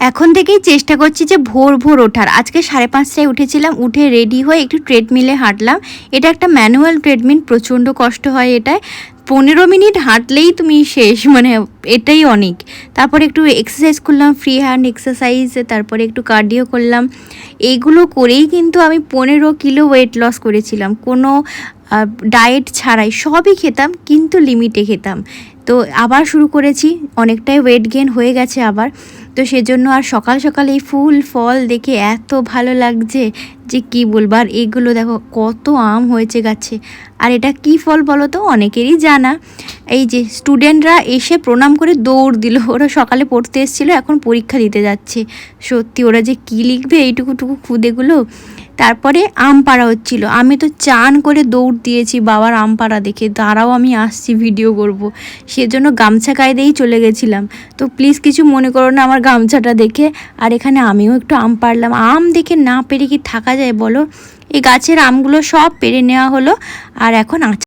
এখন থেকেই চেষ্টা করছি যে ভোর ভোর ওঠার। আজকে 5:30টায় উঠেছিলাম, উঠে রেডি হয়ে একটু ট্রেডমিলে হাঁটলাম। এটা একটা ম্যানুয়াল ট্রেডমিল, প্রচণ্ড কষ্ট হয় এটায়। 15 মিনিট হাঁটলেই তুমি শেষ, মানে এটাই অনেক। তারপরে একটু এক্সারসাইজ করলাম, ফ্রি হ্যান্ড এক্সারসাইজ, তারপরে একটু কার্ডিও করলাম। এইগুলো করেই কিন্তু আমি 15 কিলো ওয়েট লস করেছিলাম, কোনো ডায়েট ছাড়াই। সবই খেতাম কিন্তু লিমিটে খেতাম। তো আবার শুরু করেছি, অনেকটাই ওয়েট গেইন হয়ে গেছে আবার। তো সেজন্য আর সকাল সকাল এই ফুল ফল দেখে এত ভালো লাগছে যে কি বলবো। আর এগুলো দেখো কত আম হয়েছে গাছে। আর এটা কি ফল বলো তো, অনেকেরই জানা। এই যে স্টুডেন্টরা এসে প্রণাম করে দৌড় দিল, ওরা সকালে পড়তে এসেছিলো, এখন পরীক্ষা দিতে যাচ্ছে। সত্যি ওরা যে কি লিখবে এইটুকুটুকু খুদেগুলো। তারপরে আম পাড়া হচ্ছিলো, আমি তো চান করে দৌড় দিয়েছি বাবার আম পাড়া দেখে, দাঁড়াও আমি আসছি ভিডিও করব। সেজন্য গামছা গায়ে দিয়েই চলে গেছিলাম। তো প্লিজ কিছু মনে করো না আমার গামছাটা দেখে। আর এখানে আমিও একটু আম পাড়লাম। আম দেখে না পেরে কি থাকা যায় বলো। এই গাছের আমগুলো সব পেরে নেওয়া হলো, আর এখন